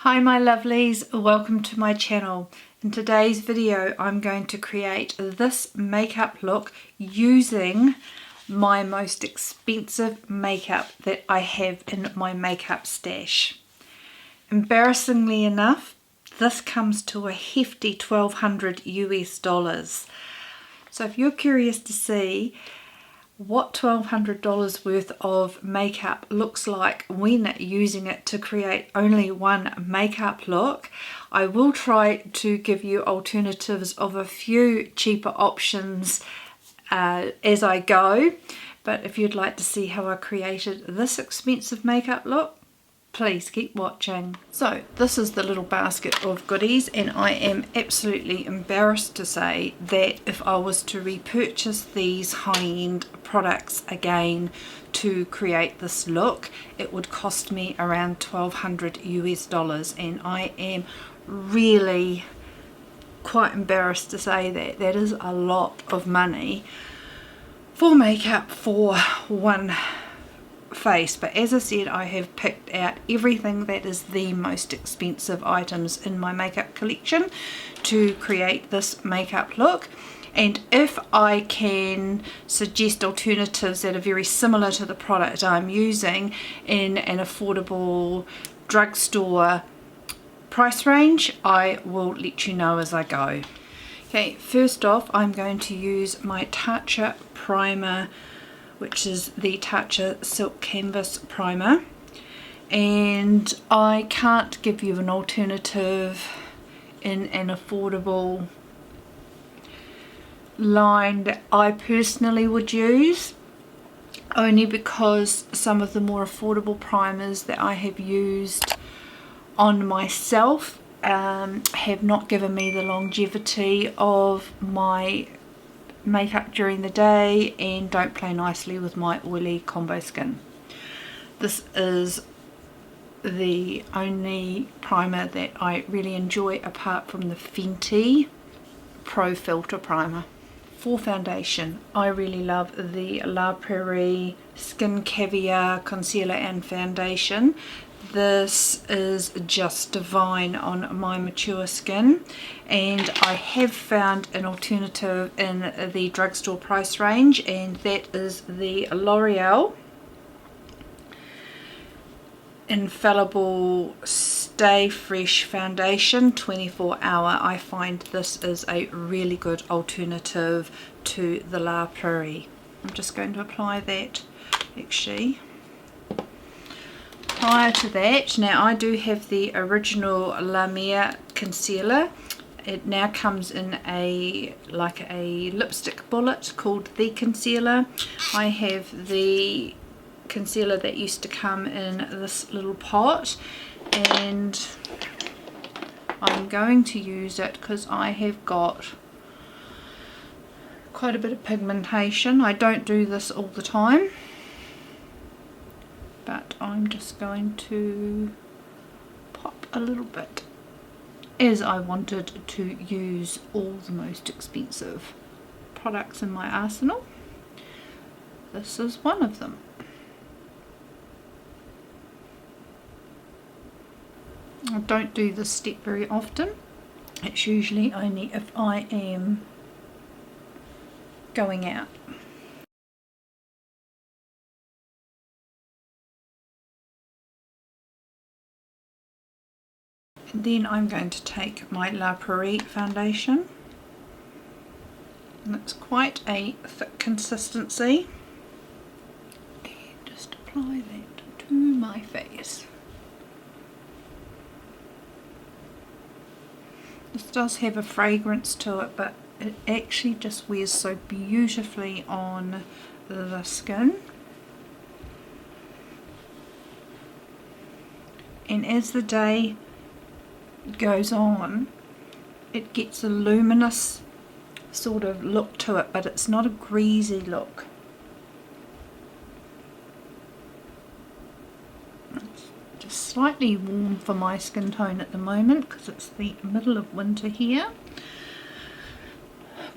Hi my lovelies, welcome to my channel. In today's video I'm going to create this makeup look using my most expensive makeup that I have in my makeup stash. Embarrassingly enough, this comes to a hefty $1,200 US. So if you're curious to see what $1,200 worth of makeup looks like when using it to create only one makeup look, I will try to give you alternatives of a few cheaper options as I go. But if you'd like to see how I created this expensive makeup look, please keep watching. So this is the little basket of goodies, and I am absolutely embarrassed to say that if I was to repurchase these high-end products again to create this look, it would cost me around $1,200 US, and I am really quite embarrassed to say that that is a lot of money for makeup for one face. But as I said, I have picked out everything that is the most expensive items in my makeup collection to create this makeup look. And if I can suggest alternatives that are very similar to the product I'm using in an affordable drugstore price range, I will let you know as I go. Okay, first off I'm going to use my Tatcha primer, which is the Tatcha Silk Canvas Primer, and I can't give you an alternative in an affordable line that I personally would use, only because some of the more affordable primers that I have used on myself have not given me the longevity of my makeup during the day and don't play nicely with my oily combo skin. This is the only primer that I really enjoy apart from the Fenty Pro Filter Primer. For foundation, I really love the La Prairie Skin Caviar Concealer and Foundation. This is just divine on my mature skin, and I have found an alternative in the drugstore price range, and that is the L'Oreal Infallible Stay Fresh Foundation 24-hour. I find this is a really good alternative to the La Prairie. I'm just going to apply that actually. Prior to that, now I do have the original La Mer concealer. It now comes in like a lipstick bullet called the concealer. I have the concealer that used to come in this little pot, and I'm going to use it because I have got quite a bit of pigmentation. I don't do this all the time, but I'm just going to pop a little bit, as I wanted to use all the most expensive products in my arsenal. This is one of them. I don't do this step very often. It's usually only if I am going out. Then I'm going to take my La Prairie foundation, and it's quite a thick consistency, and just apply that to my face. This does have a fragrance to it, but it actually just wears so beautifully on the skin. And as the day goes on, it gets a luminous sort of look to it, but it's not a greasy look. It's just slightly warm for my skin tone at the moment because it's the middle of winter here,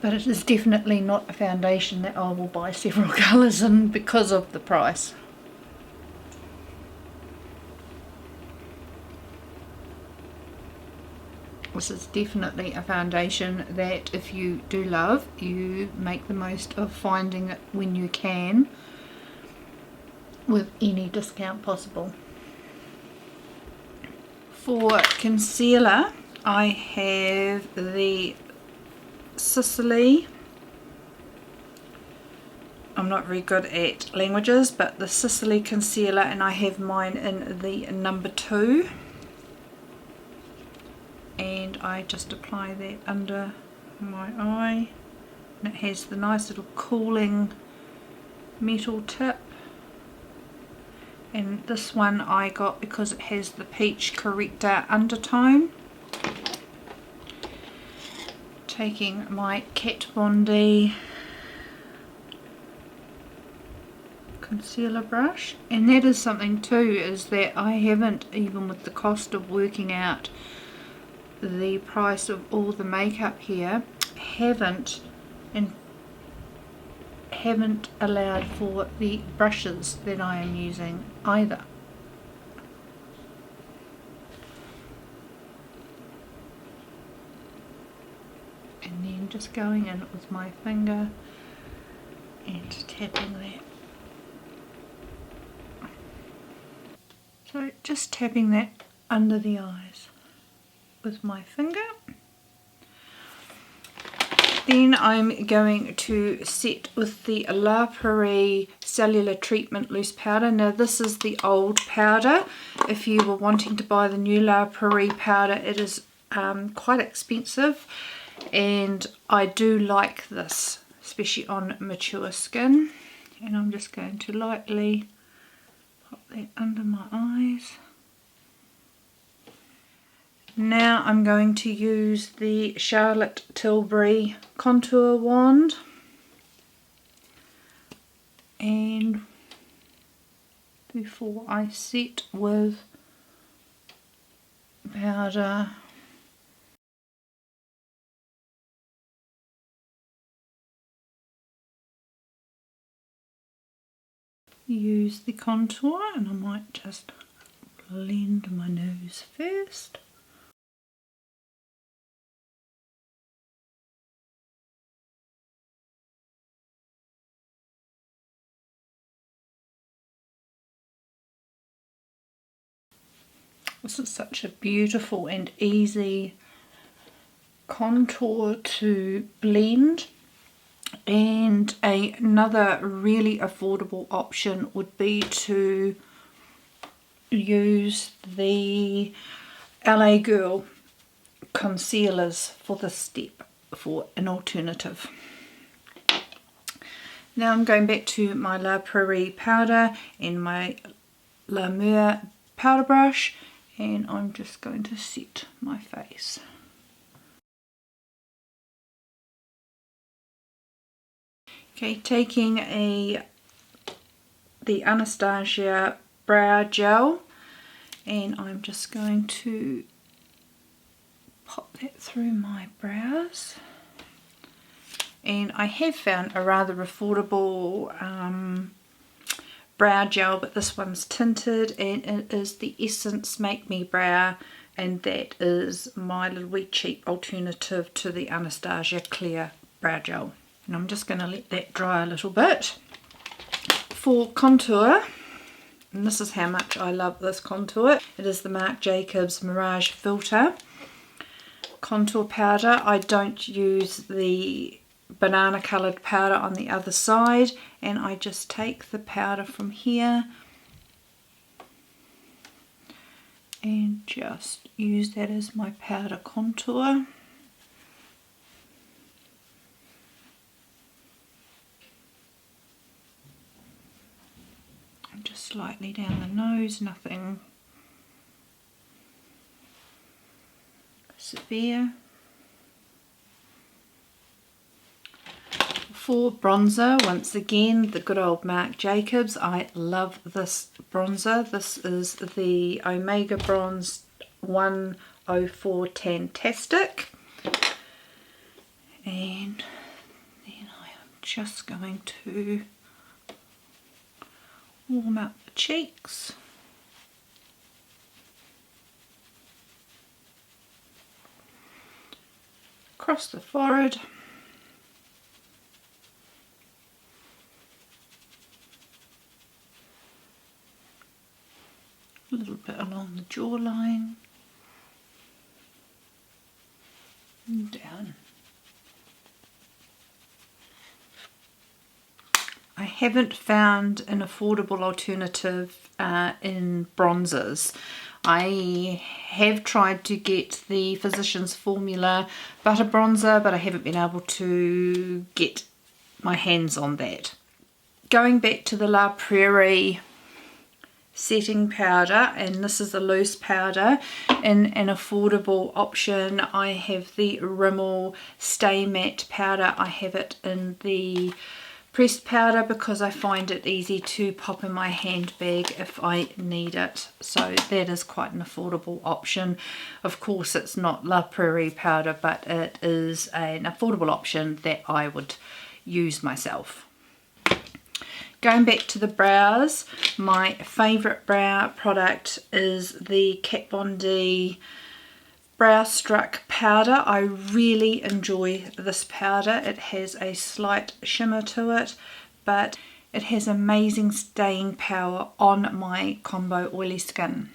but it is definitely not a foundation that I will buy several colours in because of the price. This is definitely a foundation that if you do love, you make the most of finding it when you can with any discount possible. For concealer, I have the Sicily. I'm not very good at languages, but the Sicily concealer, and I have mine in the number 2. And I just apply that under my eye, and it has the nice little cooling metal tip. And this one I got because it has the peach corrector undertone. Taking my Kat Von D concealer brush, and that is something too, is that I haven't, even with the cost of working out the price of all the makeup here, haven't allowed for the brushes that I am using either. And then just going in with my finger and tapping that. So just tapping that under the eyes with my finger. Then I'm going to set with the La Prairie Cellular Treatment Loose Powder. Now this is the old powder. If you were wanting to buy the new La Prairie powder, it is quite expensive, and I do like this, especially on mature skin. And I'm just going to lightly pop that under my eyes. Now I'm going to use the Charlotte Tilbury contour wand, and before I set with powder, use the contour, and I might just blend my nose first. This is such a beautiful and easy contour to blend. And another really affordable option would be to use the LA Girl concealers for this step, for an alternative. Now I'm going back to my La Prairie powder and my La Mer powder brush, and I'm just going to set my face. Okay, taking the Anastasia brow gel, and I'm just going to pop that through my brows. And I have found a rather affordable brow gel, but this one's tinted, and it is the Essence Make Me Brow, and that is my little wee cheap alternative to the Anastasia Clear brow gel. And I'm just going to let that dry a little bit. For contour, and this is how much I love this contour, it is the Marc Jacobs Mirage Filter contour powder. I don't use the banana coloured powder on the other side, and I just take the powder from here and just use that as my powder contour. And just slightly down the nose, nothing severe. For bronzer, once again, the good old Marc Jacobs. I love this bronzer. This is the Omega Bronze 104 Tantastic. And then I am just going to warm up the cheeks. across the forehead. A little bit along the jawline. And down. I haven't found an affordable alternative in bronzers. I have tried to get the Physicians Formula butter bronzer, but I haven't been able to get my hands on that. Going back to the La Prairie setting powder, and this is a loose powder in an affordable option. I have the Rimmel Stay Matte powder. I have it in the pressed powder because I find it easy to pop in my handbag if I need it. So that is quite an affordable option. Of course, it's not La Prairie powder, but it is an affordable option that I would use myself. Going back to the brows, my favourite brow product is the Kat Von D Brow Struck powder. I really enjoy this powder. It has a slight shimmer to it, but it has amazing staying power on my combo oily skin.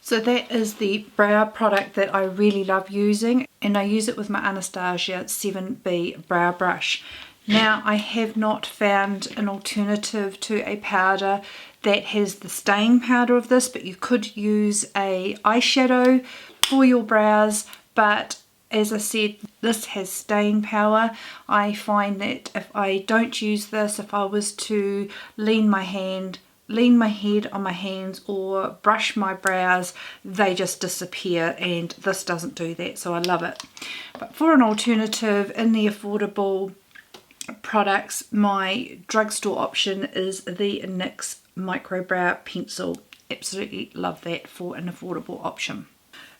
So that is the brow product that I really love using, and I use it with my Anastasia 7B brow brush. Now, I have not found an alternative to a powder that has the staying powder of this, but you could use a eyeshadow for your brows, but as I said, this has staying power. I find that if I don't use this, if I was to lean my head on my hands or brush my brows, they just disappear, and this doesn't do that, so I love it. But for an alternative in the affordable products, my drugstore option is the NYX Micro Brow Pencil. Absolutely love that for an affordable option.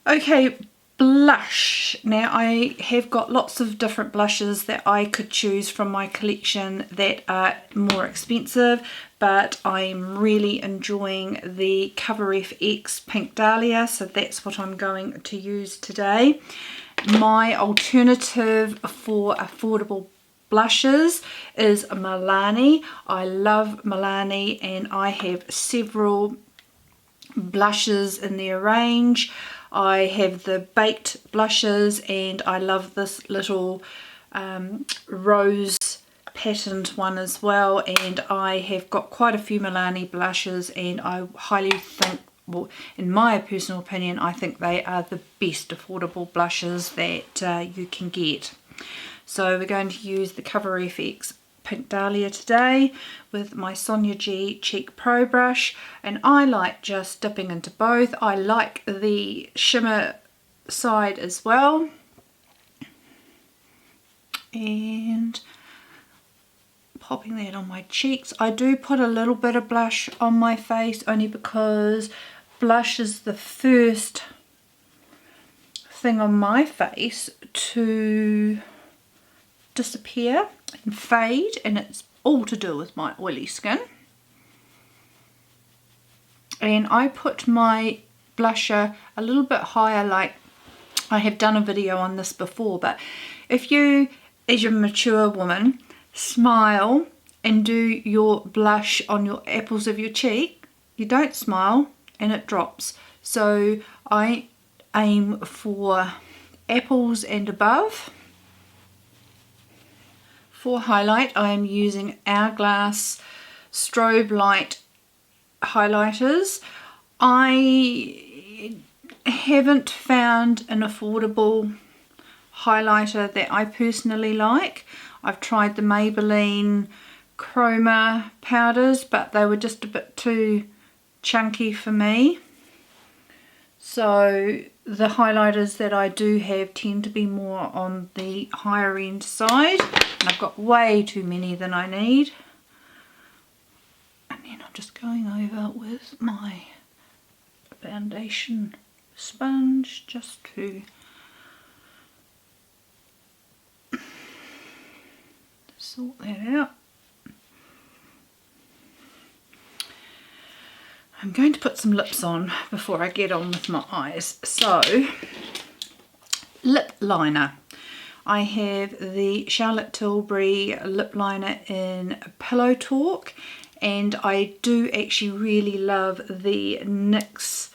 Okay, blush. Now, I have got lots of different blushes that I could choose from my collection that are more expensive, but I'm really enjoying the Cover FX Pink Dahlia, so that's what I'm going to use today. My alternative for affordable blushes is Milani. I love Milani, and I have several blushes in their range. I have the baked blushes, and I love this little rose patterned one as well, and I have got quite a few Milani blushes, and I highly think, well, in my personal opinion, I think they are the best affordable blushes that you can get. So we're going to use the Cover FX Pink Dahlia today with my Sonia G Cheek Pro brush, and I like just dipping into both. I like the shimmer side as well, and popping that on my cheeks. I do put a little bit of blush on my face only because blush is the first thing on my face to disappear and fade, and it's all to do with my oily skin. And I put my blusher a little bit higher, like I have done a video on this before, but if you, as a mature woman, smile and do your blush on your apples of your cheek, you don't smile and it drops. So I aim for apples and above. For highlight, I am using Hourglass Strobe Light highlighters. I haven't found an affordable highlighter that I personally like. I've tried the Maybelline Chroma powders, but they were just a bit too chunky for me. So the highlighters that I do have tend to be more on the higher end side, and I've got way too many than I need. And then I'm just going over with my foundation sponge just to sort that out. I'm going to put some lips on before I get on with my eyes. So, lip liner. I have the Charlotte Tilbury lip liner in Pillow Talk, and I do actually really love the NYX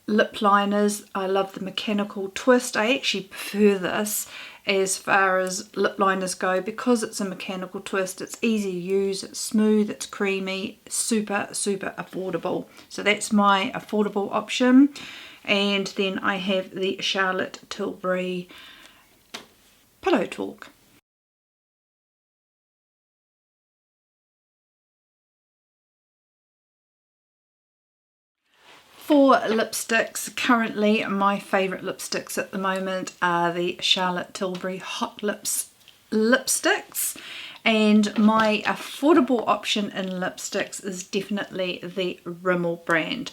lip liners. I love the mechanical twist. I actually prefer this as far as lip liners go because it's a mechanical twist. It's easy to use, it's smooth, it's creamy, super affordable. So that's my affordable option. And then I have the Charlotte Tilbury Pillow Talk. For lipsticks, currently my favourite lipsticks at the moment are the Charlotte Tilbury Hot Lips lipsticks, and my affordable option in lipsticks is definitely the Rimmel brand.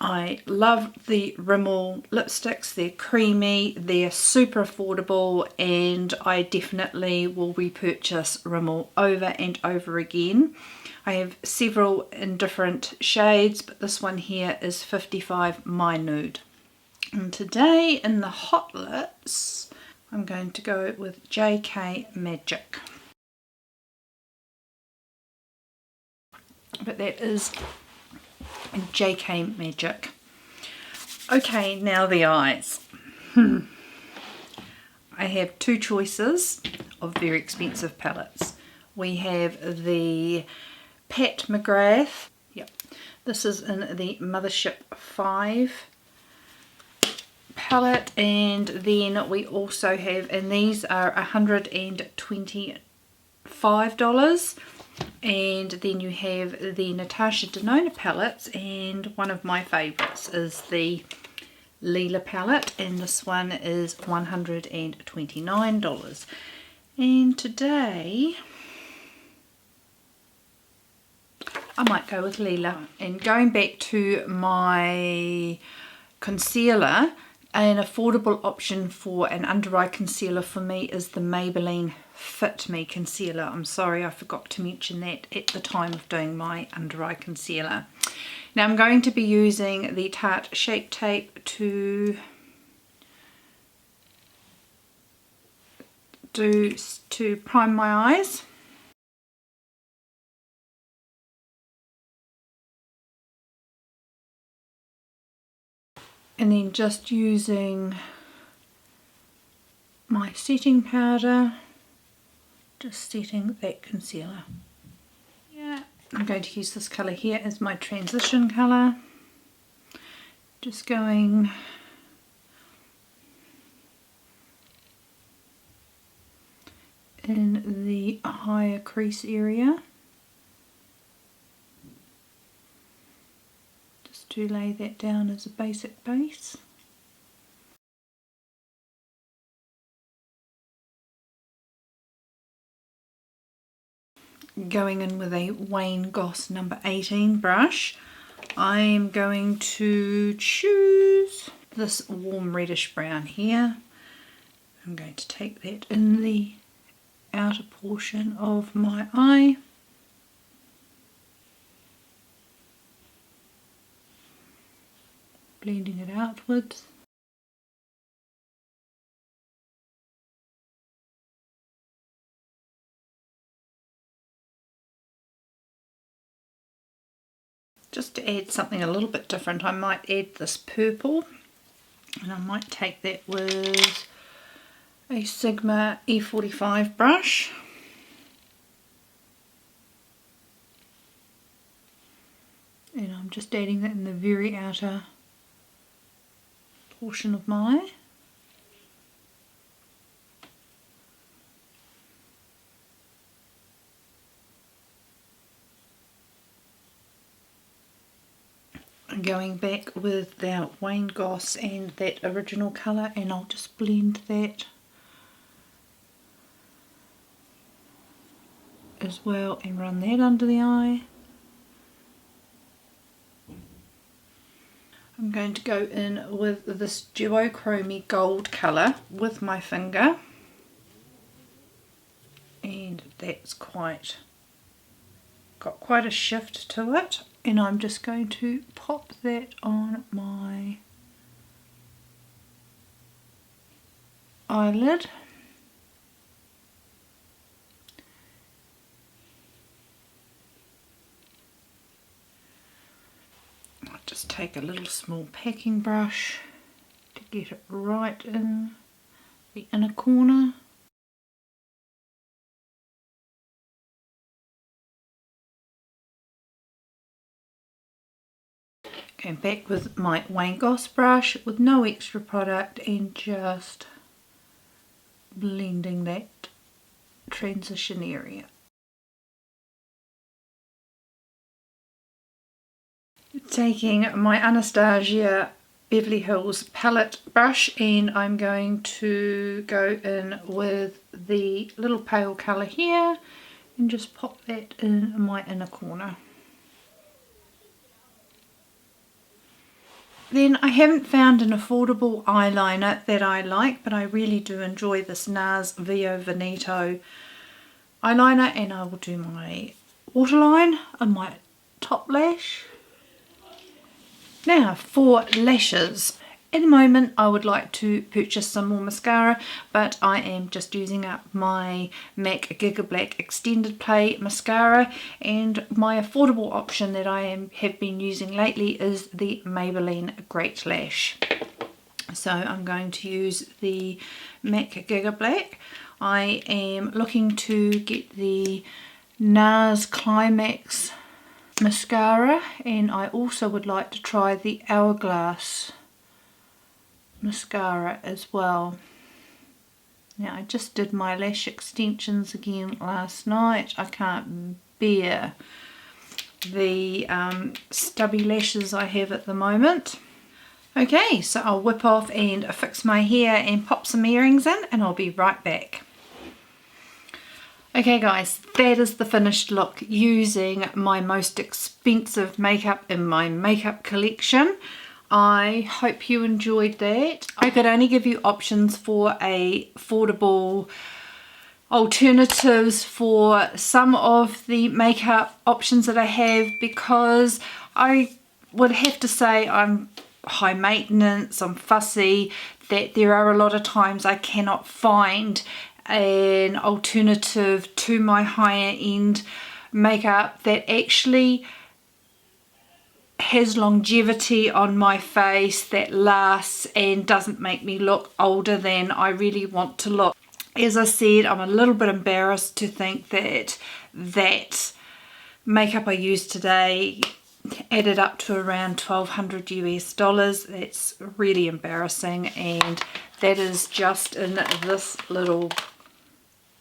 I love the Rimmel lipsticks. They're creamy, they're super affordable, and I definitely will repurchase Rimmel over and over again. I have several in different shades, but this one here is 55 My Nude. And today in the hot lips, I'm going to go with JK Magic. But that is JK Magic. Okay, now the eyes. I have two choices of very expensive palettes. We have the Pat McGrath. Yep, this is in the Mothership 5 palette, and then we also have, and these are $125, and then you have the Natasha Denona palettes, and one of my favorites is the Lila palette, and this one is $129. And today I might go with Lila. And going back to my concealer, an affordable option for an under eye concealer for me is the Maybelline Fit Me concealer. I'm sorry, I forgot to mention that at the time of doing my under eye concealer. Now I'm going to be using the Tarte Shape Tape to prime my eyes. And then just using my setting powder, just setting that concealer. Yeah, I'm going to use this colour here as my transition colour. Just going in the higher crease area, just to lay that down as a basic base. Going in with a Wayne Goss number 18 brush, I'm going to choose this warm reddish brown here. I'm going to take that in the outer portion of my eye. Blending it outwards. Just to add something a little bit different, I might add this purple, and I might take that with a Sigma E45 brush. And I'm just adding that in the very outer portion of my eye. Going back with the Wayne Goss and that original colour, and I'll just blend that as well and run that under the eye. I'm going to go in with this duochrome gold colour with my finger, and that's got quite a shift to it, and I'm just going to pop that on my eyelid. I'll just take a little small packing brush to get it right in the inner corner. Going back with my Goss brush with no extra product and just blending that transition area. Taking my Anastasia Beverly Hills palette brush, and I'm going to go in with the little pale colour here and just pop that in my inner corner. Then I haven't found an affordable eyeliner that I like, but I really do enjoy this NARS Vio Veneto eyeliner, and I will do my waterline on my top lash. Now for lashes. At the moment I would like to purchase some more mascara, but I am just using up my MAC Giga Black Extended Play mascara, and my affordable option that I have been using lately is the Maybelline Great Lash. So I'm going to use the MAC Giga Black. I am looking to get the NARS Climax mascara, and I also would like to try the Hourglass mascara as well. Now I just did my lash extensions again last night. I can't bear the stubby lashes I have at the moment. Okay, so I'll whip off and fix my hair and pop some earrings in, and I'll be right back. Okay guys, that is the finished look using my most expensive makeup in my makeup collection. I hope you enjoyed that. I could only give you options for affordable alternatives for some of the makeup options that I have, because I would have to say I'm high maintenance, I'm fussy, that there are a lot of times I cannot find an alternative to my higher end makeup that actually has longevity on my face, that lasts and doesn't make me look older than I really want to look. As I said, I'm a little bit embarrassed to think that that makeup I used today added up to around $1,200 US. That's really embarrassing, and that is just in this little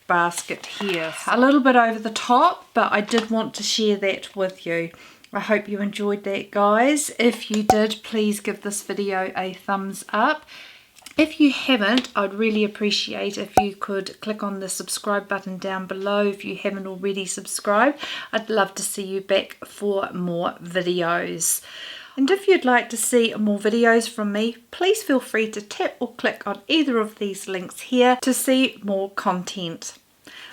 basket here. A little bit over the top, but I did want to share that with you. I hope you enjoyed that, guys. If you did, please give this video a thumbs up. If you haven't, I'd really appreciate if you could click on the subscribe button down below if you haven't already subscribed. I'd love to see you back for more videos. And if you'd like to see more videos from me, please feel free to tap or click on either of these links here to see more content.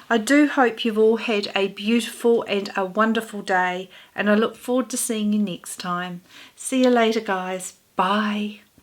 I do hope you've all had a beautiful and a wonderful day, and I look forward to seeing you next time. See you later, guys. Bye.